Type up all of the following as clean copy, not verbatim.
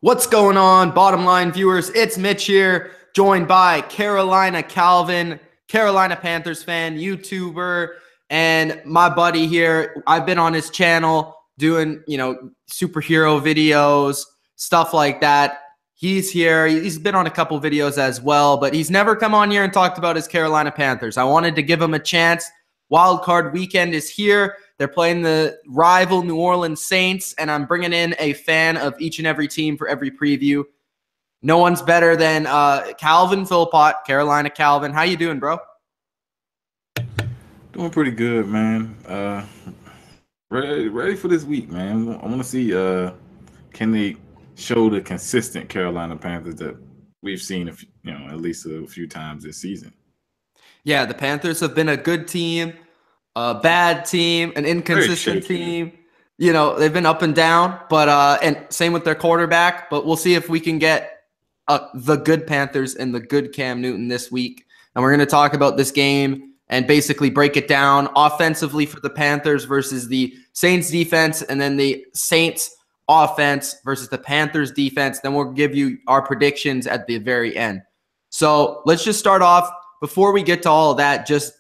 What's going on, bottom line viewers? It's Mitch here, joined by Carolina Calvin, Carolina Panthers fan, YouTuber, and my buddy here. I've been on his channel doing, superhero videos, stuff like that. He's here. He's been on a couple videos as well, but he's never come on here and talked about his Carolina Panthers. I wanted to give him a chance. Wild card weekend is here. They're playing the rival New Orleans Saints, and I'm bringing in a fan of each and every team for every preview. No one's better than Calvin Philpott, Carolina Calvin. How you doing, bro? Doing pretty good, man. Ready for this week, man. I want to see can they show the consistent Carolina Panthers that we've seen at least a few times this season. Yeah, the Panthers have been a good team, a bad team, an inconsistent team. They've been up and down, but and same with their quarterback. But we'll see if we can get the good Panthers and the good Cam Newton this week. And we're going to talk about this game and basically break it down offensively for the Panthers versus the Saints defense, and then the Saints offense versus the Panthers defense. Then we'll give you our predictions at the very end. So let's just start off. Before we get to all of that, just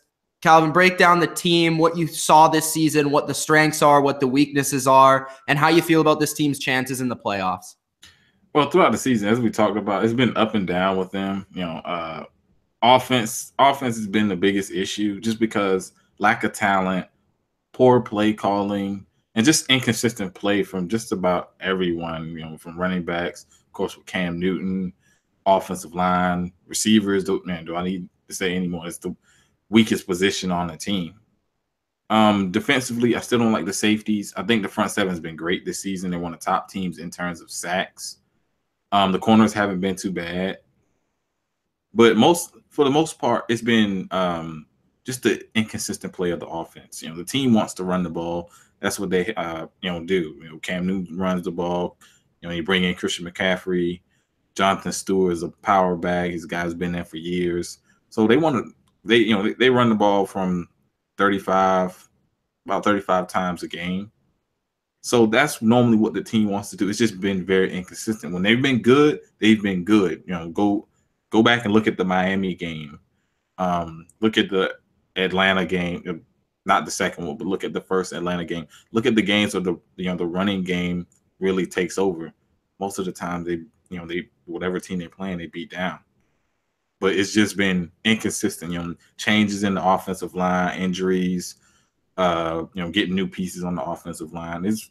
Calvin, break down the team, what you saw this season, what the strengths are, what the weaknesses are, and how you feel about this team's chances in the playoffs. Well, throughout the season, as we talked about, it's been up and down with them. Offense has been the biggest issue just because lack of talent, poor play calling, and just inconsistent play from just about everyone, from running backs, of course, with Cam Newton, offensive line, receivers. Do I need to say anymore? It's the weakest position on the team. Defensively, I still don't like the safeties. I think the front seven has been great this season. They're one of the top teams in terms of sacks. The corners haven't been too bad, but for the most part, it's been just the inconsistent play of the offense. The team wants to run the ball. That's what they do. Cam Newton runs the ball. You bring in Christian McCaffrey. Jonathan Stewart is a power bag. His guy's been there for years. So they run the ball from about 35 times a game. So that's normally what the team wants to do. It's just been very inconsistent. When they've been good, they've been good. Go back and look at the Miami game. Look at the Atlanta game, not the second one, but look at the first Atlanta game. Look at the games where the running game really takes over. Most of the time they whatever team they're playing, they beat down. But it's just been inconsistent. Changes in the offensive line, injuries, getting new pieces on the offensive line. It's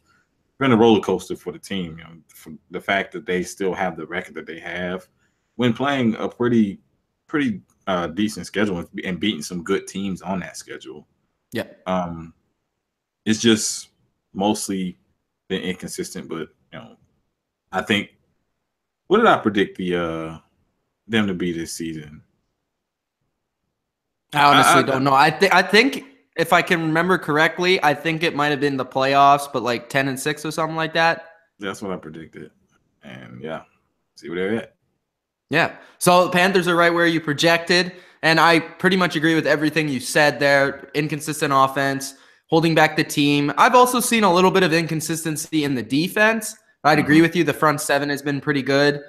been a roller coaster for the team. For the fact that they still have the record that they have when playing a pretty decent schedule and beating some good teams on that schedule. Yeah. It's just mostly been inconsistent, but I think. What did I predict them to be this season? I honestly don't know. I think if I can remember correctly, I think it might have been the playoffs, but like 10-6 or something like that. That's what I predicted, and see where they're at. Yeah. So the Panthers are right where you projected, and I pretty much agree with everything you said there. Inconsistent offense, holding back the team. I've also seen a little bit of inconsistency in the defense. I'd agree with you. The front seven has been pretty good.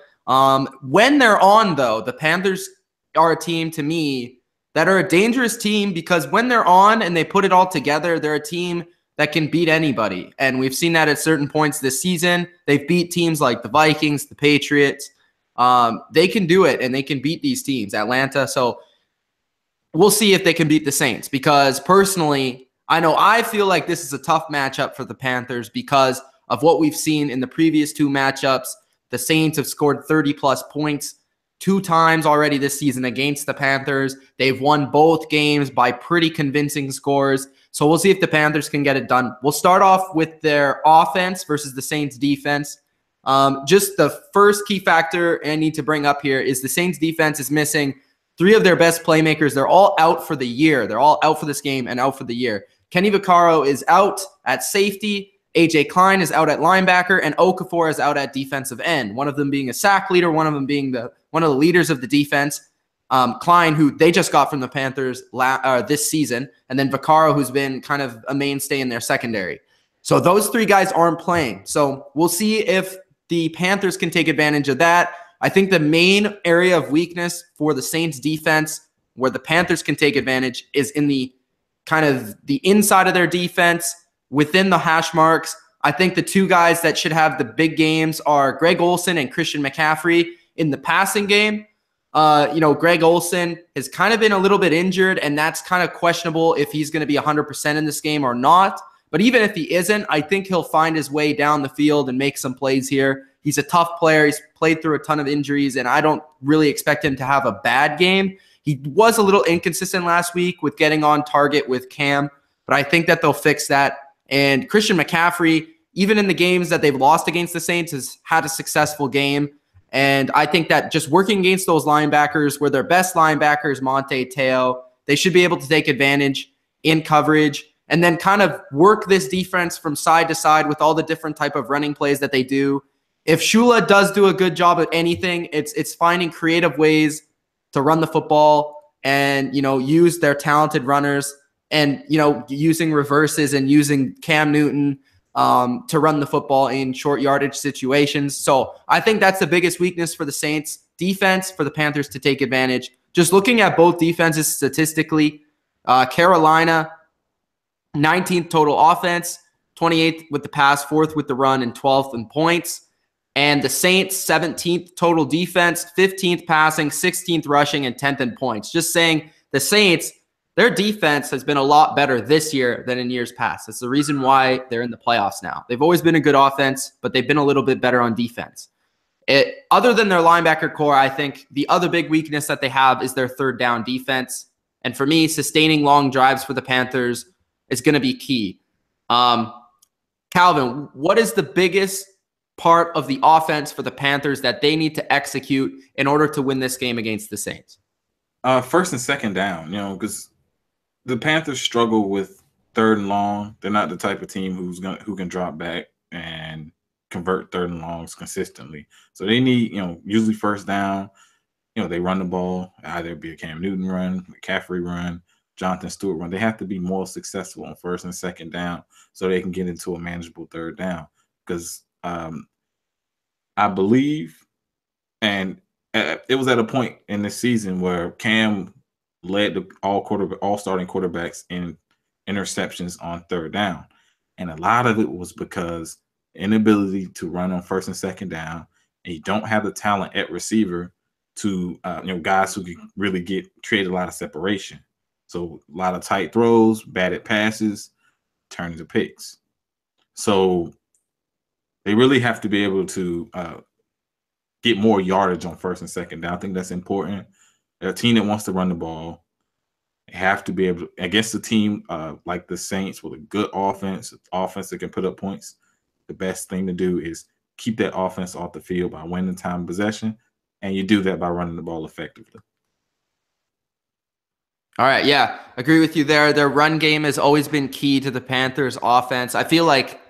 When they're on, though, the Panthers are a team, to me, that are a dangerous team because when they're on and they put it all together, they're a team that can beat anybody. And we've seen that at certain points this season. They've beat teams like the Vikings, the Patriots. They can do it, and they can beat these teams, Atlanta. So we'll see if they can beat the Saints because, personally, I feel like this is a tough matchup for the Panthers because – of what we've seen in the previous two matchups. The Saints have scored 30-plus points 2 times already this season against the Panthers. They've won both games by pretty convincing scores. So we'll see if the Panthers can get it done. We'll start off with their offense versus the Saints defense. Just the first key factor I need to bring up here is the Saints defense is missing 3 of their best playmakers. They're all out for the year. They're all out for this game and out for the year. Kenny Vaccaro is out at safety. A.J. Klein is out at linebacker, and Okafor is out at defensive end, one of them being a sack leader, one of them being one of the leaders of the defense. Klein, who they just got from the Panthers this season, and then Vaccaro, who's been kind of a mainstay in their secondary. So those 3 guys aren't playing. So we'll see if the Panthers can take advantage of that. I think the main area of weakness for the Saints defense, where the Panthers can take advantage, is in the kind of the inside of their defense within the hash marks. I think the two guys that should have the big games are Greg Olsen and Christian McCaffrey in the passing game. Greg Olsen has kind of been a little bit injured, and that's kind of questionable if he's going to be 100% in this game or not. But even if he isn't, I think he'll find his way down the field and make some plays here. He's a tough player. He's played through a ton of injuries, and I don't really expect him to have a bad game. He was a little inconsistent last week with getting on target with Cam, but I think that they'll fix that. And Christian McCaffrey, even in the games that they've lost against the Saints, has had a successful game. And I think that just working against those linebackers, where their best linebackers, Monte Teo, they should be able to take advantage in coverage and then kind of work this defense from side to side with all the different type of running plays that they do. If Shula does do a good job at anything, it's finding creative ways to run the football and, use their talented runners and, using reverses and using Cam Newton to run the football in short yardage situations. So I think that's the biggest weakness for the Saints defense, for the Panthers to take advantage. Just looking at both defenses statistically, Carolina, 19th total offense, 28th with the pass, 4th with the run, and 12th in points. And the Saints, 17th total defense, 15th passing, 16th rushing, and 10th in points. Just saying the Saints, their defense has been a lot better this year than in years past. That's the reason why they're in the playoffs now. They've always been a good offense, but they've been a little bit better on defense. Other than their linebacker core, I think the other big weakness that they have is their third down defense. And for me, sustaining long drives for the Panthers is going to be key. Calvin, what is the biggest part of the offense for the Panthers that they need to execute in order to win this game against the Saints? First and second down, because the Panthers struggle with third and long. They're not the type of team who can drop back and convert third and longs consistently. So they need, usually first down, they run the ball, either be a Cam Newton run, McCaffrey run, Jonathan Stewart run. They have to be more successful on first and second down so they can get into a manageable third down. Because I believe, and it was at a point in the season where Cam led all starting quarterbacks in interceptions on third down. And a lot of it was because inability to run on first and second down, and you don't have the talent at receiver to, guys who can really create a lot of separation. So a lot of tight throws, batted passes, turn into picks. So they really have to be able to get more yardage on first and second down. I think that's important. A team that wants to run the ball, they have to be able to, against a team like the Saints with a good offense that can put up points. The best thing to do is keep that offense off the field by winning time possession, and you do that by running the ball effectively. All right, yeah, agree with you there. Their run game has always been key to the Panthers' offense. I feel like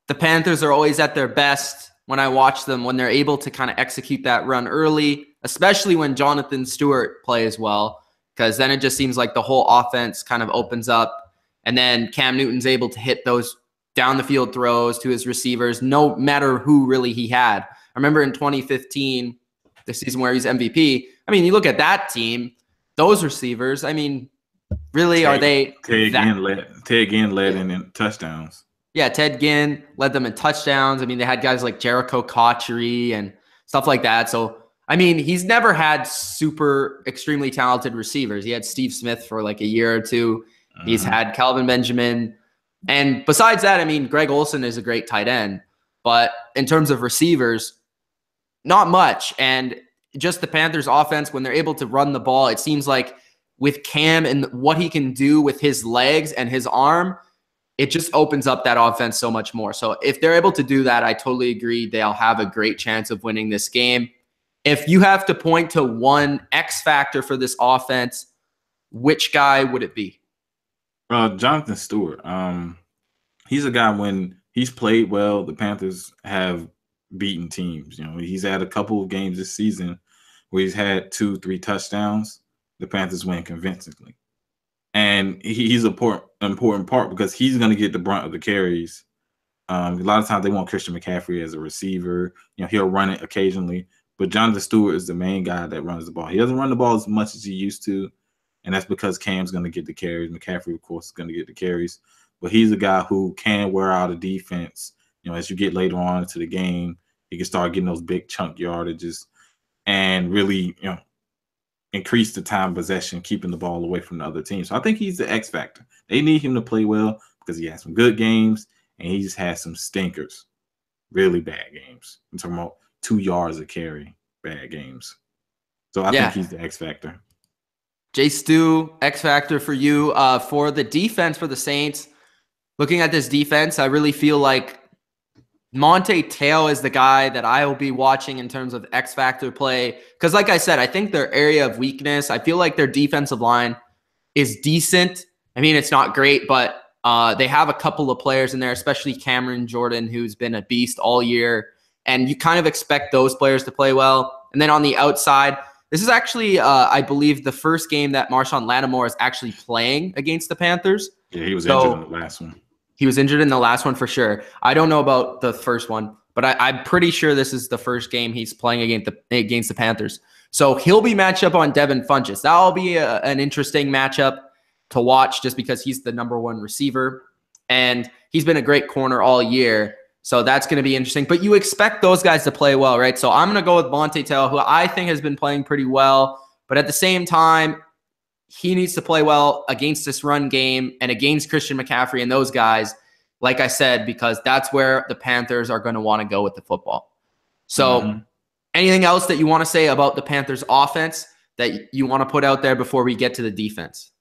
the Panthers are always at their best when I watch them, when they're able to kind of execute that run early, especially when Jonathan Stewart plays well, because then it just seems like the whole offense kind of opens up, and then Cam Newton's able to hit those down the field throws to his receivers, no matter who really he had. I remember in 2015, the season where he's MVP, you look at that team, those receivers, really, are they? Ted Ginn led in touchdowns. Yeah, Ted Ginn led them in touchdowns. They had guys like Jericho Cotchery and stuff like that. So, he's never had super extremely talented receivers. He had Steve Smith for like a year or two. He's had Calvin Benjamin. And besides that, Greg Olsen is a great tight end. But in terms of receivers, not much. And just the Panthers offense, when they're able to run the ball, it seems like with Cam and what he can do with his legs and his arm, it just opens up that offense so much more. So if they're able to do that, I totally agree. They'll have a great chance of winning this game. If you have to point to one X factor for this offense, which guy would it be? Jonathan Stewart. He's a guy, when he's played well, the Panthers have beaten teams. He's had a couple of games this season where he's had 2-3 touchdowns. The Panthers win convincingly. And he's an important part because he's going to get the brunt of the carries A lot of times they want Christian McCaffrey as a receiver. He'll run it occasionally, but Jonathan Stewart is the main guy that runs the ball. He doesn't run the ball as much as he used to, and that's because Cam's going to get the carries. McCaffrey, of course, is going to get the carries, but he's a guy who can wear out a defense. As you get later on into the game, he can start getting those big chunk yardages and really, increase the time possession, keeping the ball away from the other team. So I think he's the X factor. They need him to play well because he has some good games and he just has some stinkers, really bad games. I'm talking about 2 yards of carry, bad games. So I think he's the X factor. Jay Stu, X factor for you. For the defense for the Saints, looking at this defense, I really feel like Monte Teo is the guy that I will be watching in terms of X factor play. Because like I said, I think their area of weakness, I feel like their defensive line is decent. I mean, it's not great, but they have a couple of players in there, especially Cameron Jordan, who's been a beast all year. And you kind of expect those players to play well. And then on the outside, this is actually, I believe, the first game that Marshawn Lattimore is actually playing against the Panthers. Yeah, he was injured in the last one. He was injured in the last one for sure. I don't know about the first one, but I'm pretty sure this is the first game he's playing against the Panthers. So he'll be matched up on Devin Funchess. That'll be an interesting matchup to watch just because he's the #1 receiver. And he's been a great corner all year. So that's going to be interesting. But you expect those guys to play well, right? So I'm going to go with Monte Teo, who I think has been playing pretty well. But at the same time, he needs to play well against this run game and against Christian McCaffrey and those guys, like I said, because that's where the Panthers are going to want to go with the football. So anything else that you want to say about the Panthers offense that you want to put out there before we get to the defense?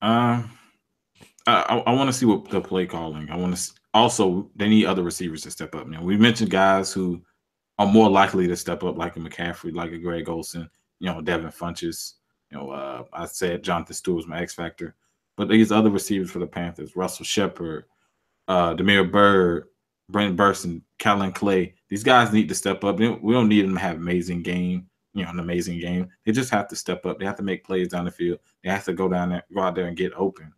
I want to see what the play calling. I want to also, they need other receivers to step up. We mentioned guys who are more likely to step up, like a McCaffrey, like a Greg Olsen, Devin Funchess. I said Jonathan Stewart was my X factor, but these other receivers for the Panthers, Russell Shepard, Demir Byrd, Brent Burson, Callan Clay, these guys need to step up. We don't need them to have an amazing game. They just have to step up. They have to make plays down the field. They have to go out there and get open.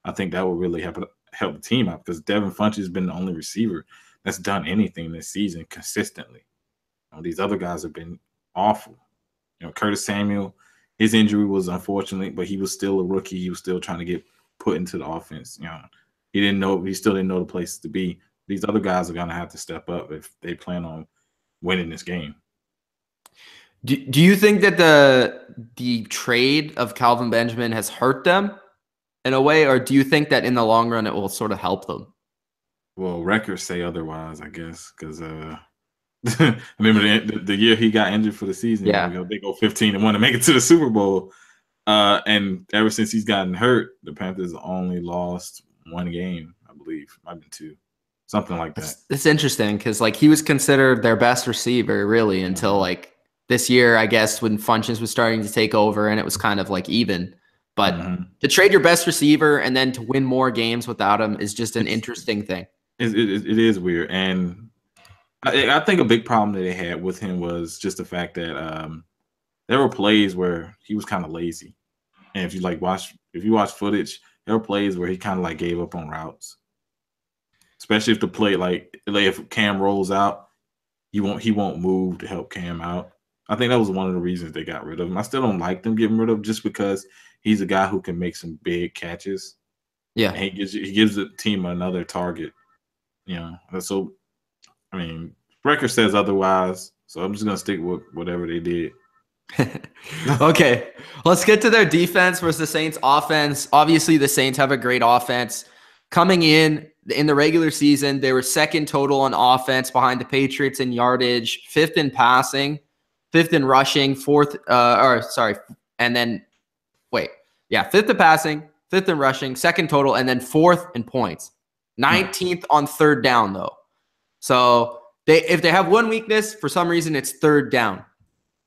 I think that will really help the team out because Devin Funchess has been the only receiver that's done anything this season consistently. These other guys have been awful. Curtis Samuel, his injury was unfortunate, but he was still a rookie. He was still trying to get put into the offense. He still didn't know the place to be. These other guys are going to have to step up if they plan on winning this game. Do you think that the trade of Calvin Benjamin has hurt them in a way, or do you think that in the long run it will sort of help them? Well, records say otherwise, I guess, because I remember the year he got injured for the season. Yeah, they go 15-1 to make it to the Super Bowl, and ever since he's gotten hurt, the Panthers only lost 1 game, I believe, might have been 2, something like that. It's interesting because he was considered their best receiver really until this year, I guess, when Funchess was starting to take over and it was kind of even. But to trade your best receiver and then to win more games without him is just an interesting thing. It is weird. And I think a big problem that they had with him was just the fact that there were plays where he was kind of lazy. And if you watch footage, there were plays where he kind of gave up on routes. Especially if the play if Cam rolls out, he won't move to help Cam out. I think that was one of the reasons they got rid of him. I still don't like them getting rid of him just because he's a guy who can make some big catches. Yeah. And he gives the team another target. So, record says otherwise. So I'm just going to stick with whatever they did. Okay. Let's get to their defense versus the Saints offense. Obviously, the Saints have a great offense. Coming in the regular season, they were 2nd total on offense behind the Patriots in yardage, 5th in passing, 5th in rushing, 5th in passing, 5th in rushing, 2nd total, and then 4th in points. 19th on 3rd down, though. So if they have one weakness, for some reason, it's 3rd down.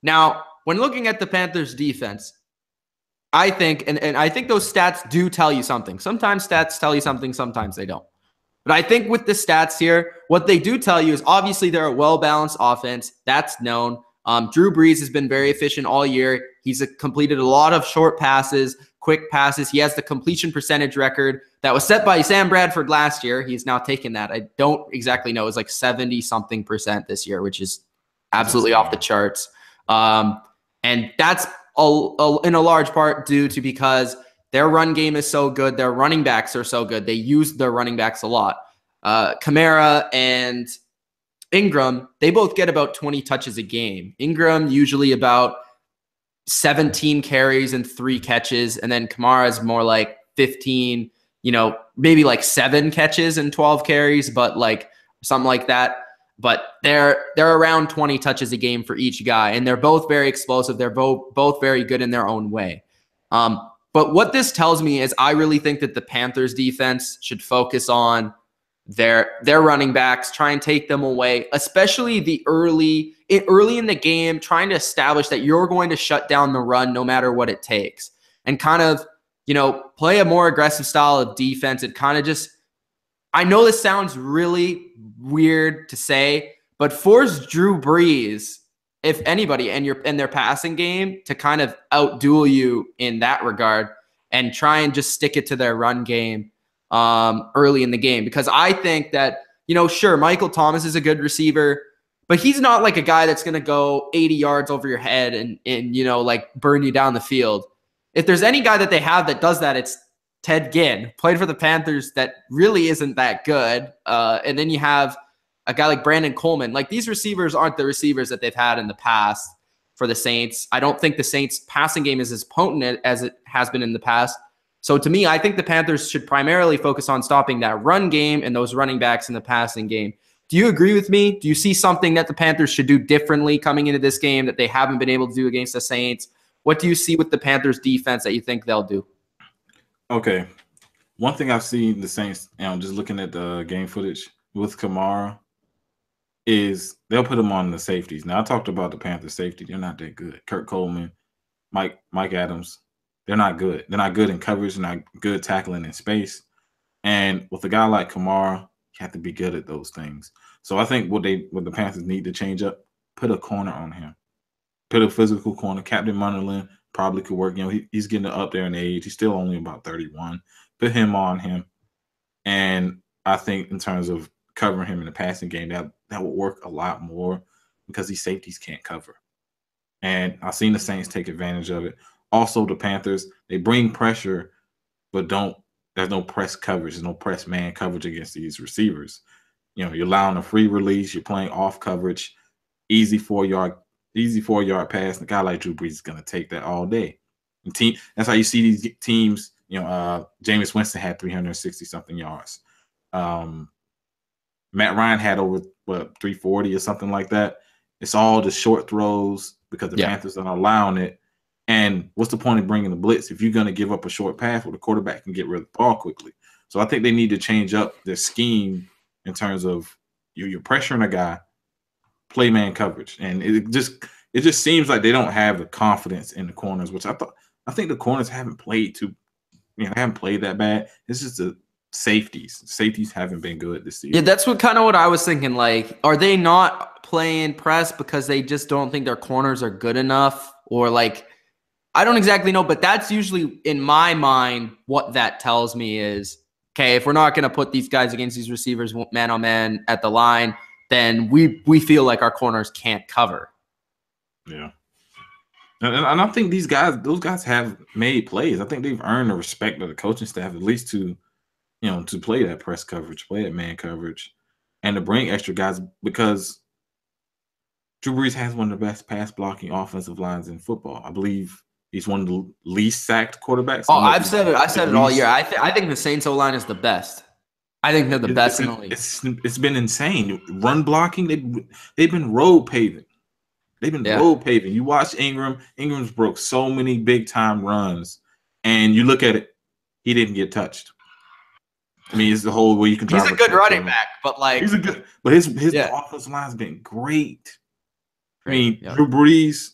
Now, when looking at the Panthers defense, I think, and I think those stats do tell you something. Sometimes stats tell you something, sometimes they don't. But I think with the stats here, what they do tell you is obviously they're a well-balanced offense. That's known. Drew Brees has been very efficient all year. He's completed a lot of short passes, quick passes. He has the completion percentage record that was set by Sam Bradford last year. He's now taken that. I don't exactly know. It was like 70-something% this year, which is absolutely off the charts. And that's in a large part due to because their run game is so good. Their running backs are so good. They use their running backs a lot. Kamara and Ingram, they both get about 20 touches a game. Ingram usually about 17 carries and 3 catches. And then Kamara is more like 15, maybe like 7 catches and 12 carries, but like something like that. But they're around 20 touches a game for each guy. And they're both very explosive. They're both very good in their own way. But what this tells me is I really think that the Panthers defense should focus on their running backs, try and take them away, especially the early in the game, trying to establish that you're going to shut down the run no matter what it takes, and kind of, play a more aggressive style of defense. It kind of just, I know this sounds really weird to say, but force Drew Brees, if anybody, and their passing game to kind of outduel you in that regard, and try and just stick it to their run game early in the game. Because I think that, sure, Michael Thomas is a good receiver, but he's not like a guy that's going to go 80 yards over your head and like burn you down the field. If there's any guy that they have that does that, it's Ted Ginn, played for the Panthers, that really isn't that good. And then you have a guy like Brandon Coleman. Like, these receivers aren't the receivers that they've had in the past for the Saints. I don't think the Saints passing game is as potent as it has been in the past. So to me, I think the Panthers should primarily focus on stopping that run game and those running backs in the passing game. Do you agree with me? Do you see something that the Panthers should do differently coming into this game that they haven't been able to do against the Saints? What do you see with the Panthers defense that you think they'll do? Okay. One thing I've seen the Saints, just looking at the game footage with Kamara, is they'll put him on the safeties. Now, I talked about the Panthers safety. They're not that good. Kurt Coleman, Mike Adams, they're not good. They're not good in coverage. They're not good tackling in space. And with a guy like Kamara, you have to be good at those things. So I think what the Panthers need to change up, put a corner on him. Put a physical corner. Captain Munderland probably could work. He's getting up there in age. He's still only about 31. Put him on him. And I think in terms of covering him in the passing game, that would work a lot more, because these safeties can't cover. And I've seen the Saints take advantage of it. Also, the Panthers, they bring pressure, but there's no press coverage. There's no press man coverage against these receivers. You're allowing a free release. You're playing off coverage, easy 4-yard pass. And a guy like Drew Brees is going to take that all day. That's how you see these teams. Jameis Winston had 360-something yards. Matt Ryan had over 340 or something like that. It's all the short throws because the Panthers are allowing it. And what's the point of bringing the blitz if you're going to give up a short pass where the quarterback can get rid of the ball quickly? So I think they need to change up their scheme in terms of you're pressuring a guy, play man coverage, and it just seems like they don't have the confidence in the corners, which I think the corners haven't played haven't played that bad. It's just the safeties. Safeties haven't been good this season. Yeah, that's what I was thinking. Like, are they not playing press because they just don't think their corners are good enough, or like? I don't exactly know, but that's usually, in my mind, what that tells me is, okay, if we're not going to put these guys against these receivers man-on-man at the line, then we feel like our corners can't cover. Yeah. And I think those guys have made plays. I think they've earned the respect of the coaching staff, at least to play that press coverage, play that man coverage, and to bring extra guys, because Drew Brees has one of the best pass blocking offensive lines in football. I believe he's one of the least sacked quarthey've Oh, I've said it all year. I think the Saints O-line is the best. I think they're the best in the league. It's been insane. Run blocking, they've been road paving. They've been road paving. You watch Ingram. Ingram's broke so many big time runs, and you look at it, he didn't get touched. I mean, it's the whole way you can. He's a good running back, but like he's a good. But his offensive line's been great. I mean, Drew Brees'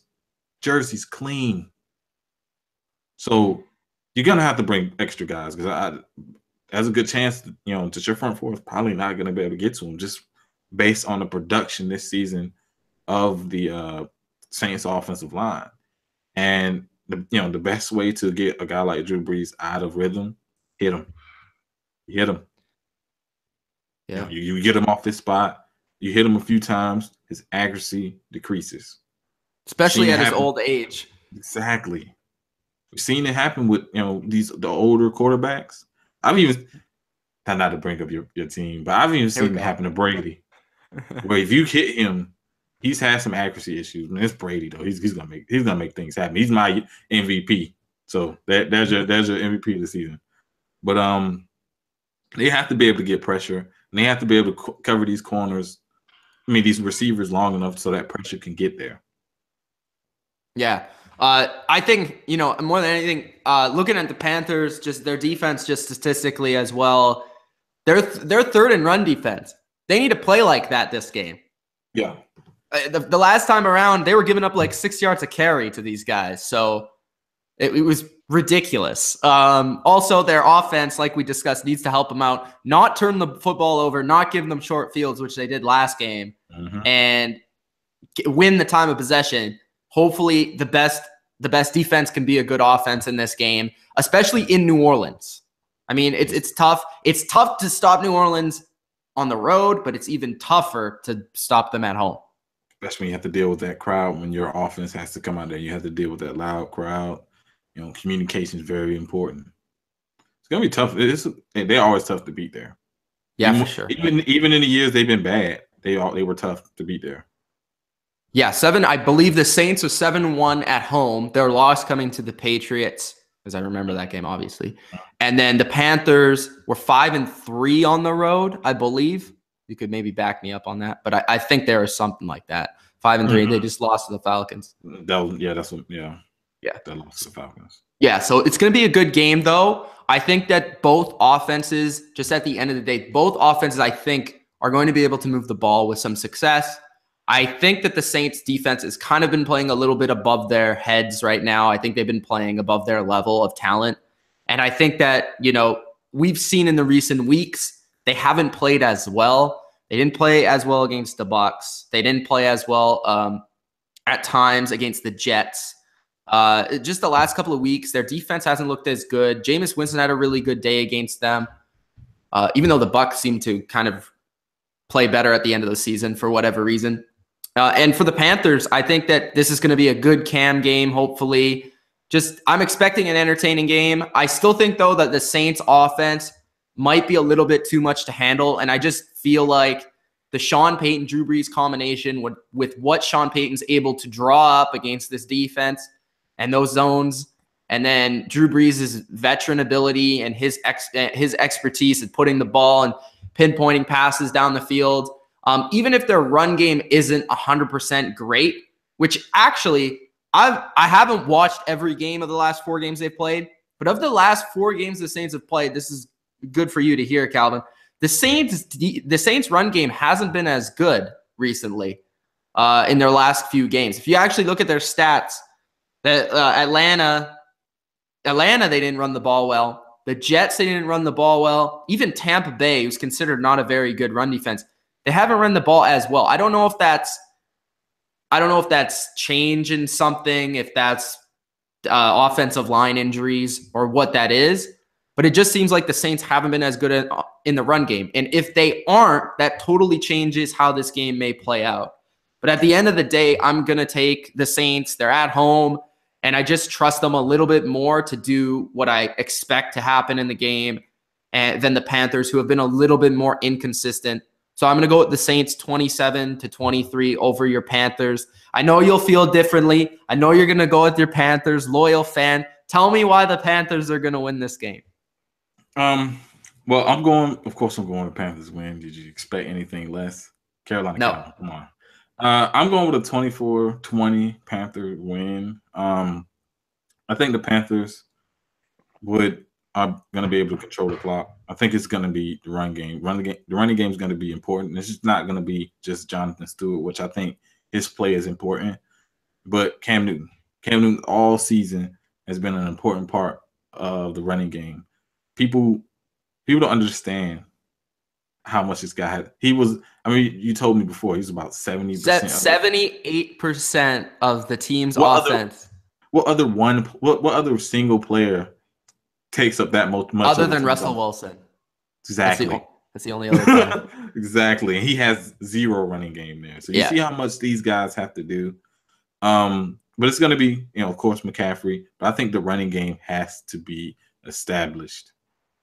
jersey's clean. So you're gonna have to bring extra guys, because there's a good chance that, that your front four is probably not gonna be able to get to him, just based on the production this season of the Saints offensive line. And the best way to get a guy like Drew Brees out of rhythm, hit him. You hit him. Yeah. You get him off this spot. You hit him a few times, his accuracy decreases. Especially at his old age. Exactly. We've seen it happen with the older quarterbacks. I've even not to bring up your team, but I've even seen it happen to Brady. Where if you hit him, he's had some accuracy issues. I mean, it's Brady though. He's gonna make things happen. He's my MVP. So there's your MVP of the season. But they have to be able to get pressure, and they have to be able to cover these corners. I mean, these receivers long enough so that pressure can get there. Yeah. I think, more than anything, looking at the Panthers, just their defense, just statistically as well, they're third in run defense. They need to play like that this game. Yeah. The last time around, they were giving up like 6 yards a carry to these guys. So it was ridiculous. Also, their offense, like we discussed, needs to help them out. Not turn the football over, not give them short fields, which they did last game, and win the time of possession. Hopefully, the best defense can be a good offense in this game, especially in New Orleans. I mean, it's tough. It's tough to stop New Orleans on the road, but it's even tougher to stop them at home. Especially when you have to deal with that crowd. When your offense has to come out there, you have to deal with that loud crowd. Communication is very important. It's gonna be tough. They're always tough to beat there. Yeah, for sure. Even in the years they've been bad, they were tough to beat there. Yeah, I believe the Saints were 7-1 at home. Their loss coming to the Patriots, because I remember that game, obviously. And then the Panthers were 5-3 on the road, I believe. You could maybe back me up on that, but I think there is something like that. 5-3. They just lost to the Falcons. They lost to the Falcons. Yeah, so it's going to be a good game, though. I think that both offenses, just at the end of the day, both offenses, I think, are going to be able to move the ball with some success. I think that the Saints defense has kind of been playing a little bit above their heads right now. I think they've been playing above their level of talent. And I think that, we've seen in the recent weeks, they haven't played as well. They didn't play as well against the Bucs. They didn't play as well at times against the Jets. Just the last couple of weeks, their defense hasn't looked as good. Jameis Winston had a really good day against them, even though the Bucs seem to kind of play better at the end of the season for whatever reason. And for the Panthers, I think that this is going to be a good Cam game, hopefully. I'm expecting an entertaining game. I still think, though, that the Saints offense might be a little bit too much to handle, and I just feel like the Sean Payton-Drew Brees combination with what Sean Payton's able to draw up against this defense and those zones, and then Drew Brees' veteran ability and his expertise at putting the ball and pinpointing passes down the field. Even if their run game isn't 100% great, which actually I haven't watched every game of the last 4 games they've played, but of the last 4 games the Saints have played, this is good for you to hear, Calvin. The Saints run game hasn't been as good recently in their last few games. If you actually look at their stats, Atlanta, they didn't run the ball well. The Jets, they didn't run the ball well. Even Tampa Bay, who's considered not a very good run defense, they haven't run the ball as well. I don't know if that's changing something, if that's offensive line injuries or what that is. But it just seems like the Saints haven't been as good in the run game. And if they aren't, that totally changes how this game may play out. But at the end of the day, I'm going to take the Saints. They're at home, and I just trust them a little bit more to do what I expect to happen in the game than the Panthers, who have been a little bit more inconsistent. So I'm going to go with the Saints 27-23 over your Panthers. I know you'll feel differently. I know you're going to go with your Panthers, loyal fan. Tell me why the Panthers are going to win this game. Well, I'm going with Panthers win. Did you expect anything less? Carolina, no. Come on. I'm going with a 24-20 Panther win. I think the Panthers are going to be able to control the clock. I think it's going to be the run game. The running game is going to be important. It's just not going to be just Jonathan Stewart, which I think his play is important. But Cam Newton all season has been an important part of the running game. People don't understand how much this guy had. You told me before, he was about 70%. 78% of the team's offense. what other single player takes up that much other than Russell Wilson? Exactly. That's the only other player. Exactly. He has 0 running game there. So you see how much these guys have to do. But it's going to be, of course, McCaffrey. But I think the running game has to be established.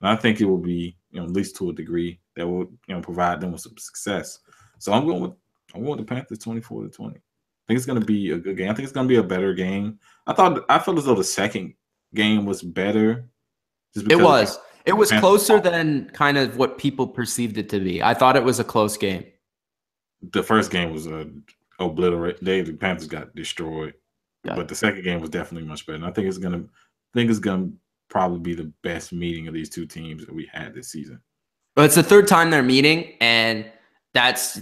And I think it will be, at least to a degree, that will, provide them with some success. So I'm going with the Panthers 24-20. I think it's going to be a good game. I think it's going to be a better game. I felt as though the second game was better. Just because It was closer than kind of what people perceived it to be. I thought it was a close game. The first game was obliterate. The Panthers got destroyed. Yeah. But the second game was definitely much better. And I think it's gonna probably be the best meeting of these two teams that we had this season. But it's the third time they're meeting, and that's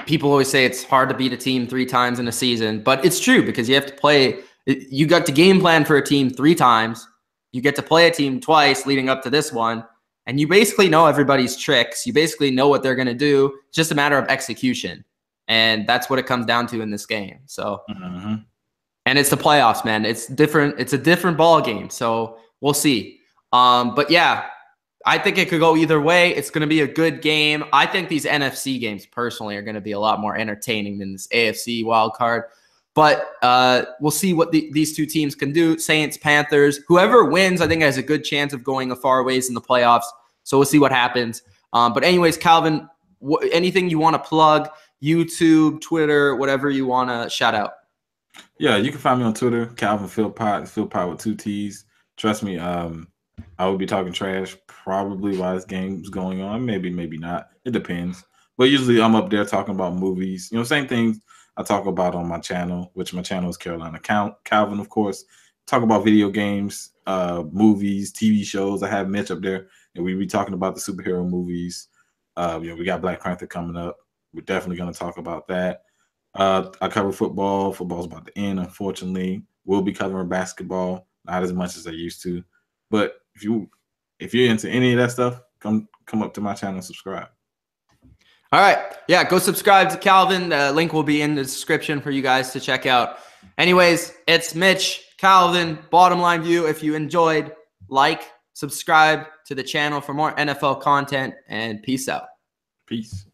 people always say it's hard to beat a team 3 times in a season, but it's true because you have to play. You got to game plan for a team 3 times. You get to play a team twice leading up to this one, and you basically know everybody's tricks. You basically know what they're going to do. It's just a matter of execution, and that's what it comes down to in this game. So, and it's the playoffs, man. It's different. It's a different ball game. So we'll see. But yeah, I think it could go either way. It's going to be a good game. I think these NFC games personally are going to be a lot more entertaining than this AFC wild card. But we'll see what these two teams can do. Saints, Panthers, whoever wins, I think has a good chance of going a far ways in the playoffs. So we'll see what happens. But anyways, Calvin, anything you want to plug, YouTube, Twitter, whatever you want to shout out? Yeah, you can find me on Twitter, Calvin Philpott with 2 T's. Trust me, I will be talking trash probably while this game's going on. Maybe not. It depends. But usually I'm up there talking about movies. Same things I talk about on my channel, which my channel is Carolina Calvin, of course. Talk about video games, movies, TV shows. I have Mitch up there, and we be talking about the superhero movies. We got Black Panther coming up. We're definitely going to talk about that. I cover football. Football's about to end, unfortunately. We'll be covering basketball, not as much as I used to. But if you're into any of that stuff, come up to my channel and subscribe. All right. Yeah, go subscribe to Calvin. The link will be in the description for you guys to check out. Anyways, it's Mitch, Calvin, Bottom Line View. If you enjoyed, subscribe to the channel for more NFL content, and peace out. Peace.